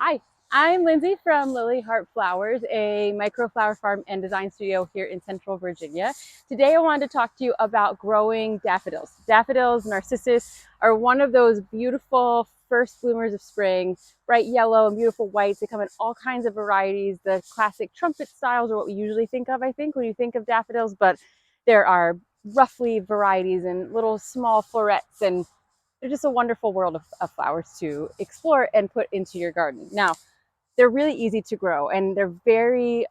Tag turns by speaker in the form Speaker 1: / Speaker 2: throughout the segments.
Speaker 1: Hi, I'm Lindsay from Lily Heart Flowers, a microflower farm and design studio here in Central Virginia. Today I wanted to talk to you about growing daffodils. Daffodils, narcissus, are one of those beautiful first bloomers of spring, bright yellow and beautiful whites. They come in all kinds of varieties. The classic trumpet styles are what we usually think of, I think, when you think of daffodils, but there are roughly varieties and little small florets, and they're just a wonderful world of flowers to explore and put into your garden. Now, they're really easy to grow and they're very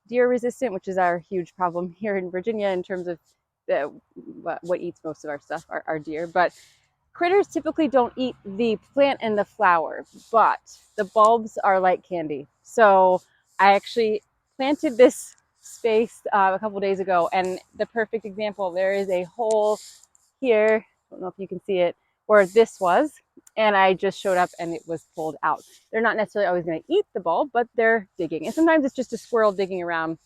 Speaker 1: deer resistant, which is our huge problem here in Virginia in terms of what eats most of our stuff, our deer. But critters typically don't eat the plant and the flower, but the bulbs are like candy. So I actually planted this space a couple days ago, and the perfect example, there is a hole here, I don't know if you can see it, where this was, and I just showed up and it was pulled out. They're not necessarily always going to eat the bulb, but they're digging. And sometimes it's just a squirrel digging around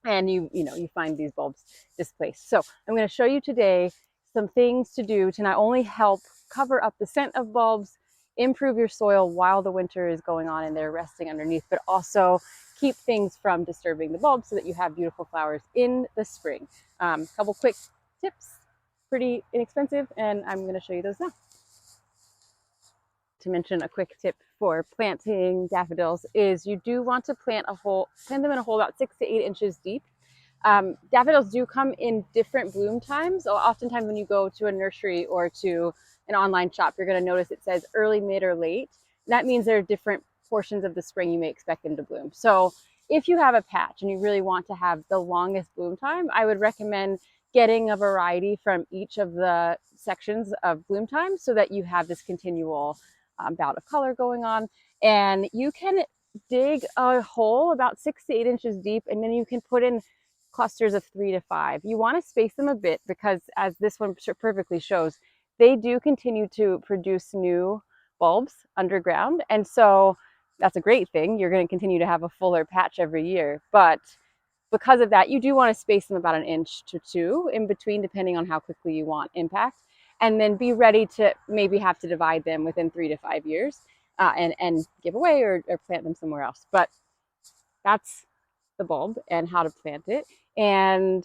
Speaker 1: and you find these bulbs displaced. So I'm going to show you today some things to do to not only help cover up the scent of bulbs, improve your soil while the winter is going on and they're resting underneath, but also keep things from disturbing the bulbs so that you have beautiful flowers in the spring. Couple quick tips, pretty inexpensive, and I'm going to show you those now. To mention a quick tip for planting daffodils is you do want to plant them in a hole about 6 to 8 inches deep. Daffodils do come in different bloom times. So oftentimes when you go to a nursery or to an online shop, you're going to notice it says early, mid, or late. That means there are different portions of the spring you may expect them to bloom. So if you have a patch and you really want to have the longest bloom time, I would recommend getting a variety from each of the sections of bloom time so that you have this continual bout of color going on. And you can dig a hole about 6 to 8 inches deep, and then you can put in clusters of 3 to 5. You want to space them a bit because, as this one perfectly shows, they do continue to produce new bulbs underground. And so that's a great thing. You're going to continue to have a fuller patch every year. But because of that, you do want to space them about 1 inch to 2 in between, depending on how quickly you want impact. And then be ready to maybe have to divide them within 3 to 5 years and give away or plant them somewhere else. But that's the bulb and how to plant it. And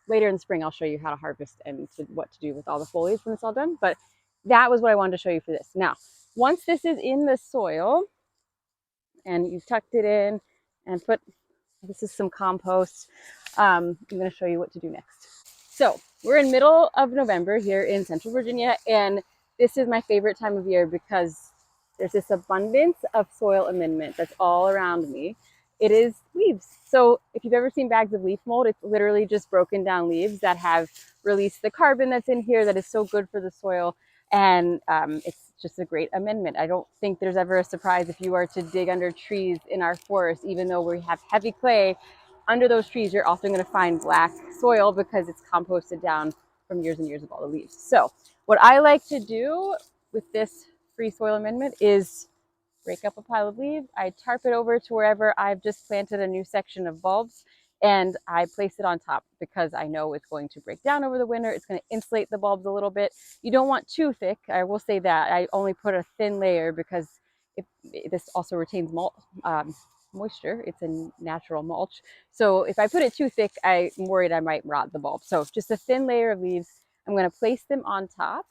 Speaker 1: later in the spring, I'll show you how to harvest and what to do with all the foliage when it's all done. But that was what I wanted to show you for this. Now, once this is in the soil and you've tucked it in and this is some compost, I'm going to show you what to do next. So we're in middle of November here in Central Virginia, and this is my favorite time of year because there's this abundance of soil amendment that's all around me. It is leaves. So if you've ever seen bags of leaf mold, it's literally just broken down leaves that have released the carbon that's in here that is so good for the soil. And it's just a great amendment. I don't think there's ever a surprise if you are to dig under trees in our forest, even though we have heavy clay. Under those trees, you're often going to find black soil because it's composted down from years and years of all the leaves. So what I like to do with this free soil amendment is break up a pile of leaves. I tarp it over to wherever I've just planted a new section of bulbs, and I place it on top because I know it's going to break down over the winter. It's going to insulate the bulbs a little bit. You don't want too thick. I will say that. I only put a thin layer because this also retains moisture. It's a natural mulch. So if I put it too thick, I'm worried I might rot the bulb. So just a thin layer of leaves. I'm going to place them on top.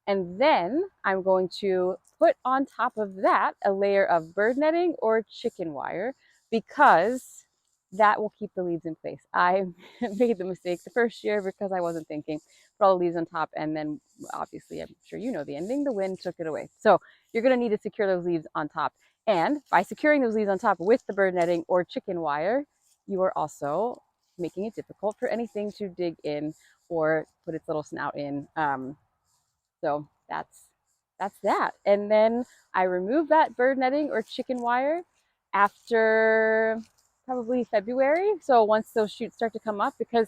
Speaker 1: And then I'm going to put on top of that a layer of bird netting or chicken wire because that will keep the leaves in place. I made the mistake the first year because I wasn't thinking. Put all the leaves on top, and then obviously, I'm sure you know the ending, the wind took it away. So you're going to need to secure those leaves on top. And by securing those leaves on top with the bird netting or chicken wire, you are also making it difficult for anything to dig in or put its little snout in. So that's that. And then I remove that bird netting or chicken wire after probably February. So once those shoots start to come up, because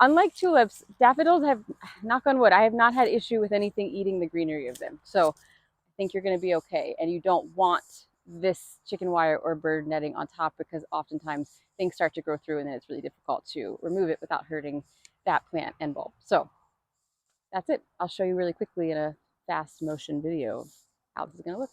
Speaker 1: unlike tulips, daffodils have, knock on wood, I have not had issue with anything eating the greenery of them. So I think you're going to be okay. And you don't want this chicken wire or bird netting on top because oftentimes things start to grow through and then it's really difficult to remove it without hurting that plant and bulb. So that's it. I'll show you really quickly in a fast motion video how this is going to look.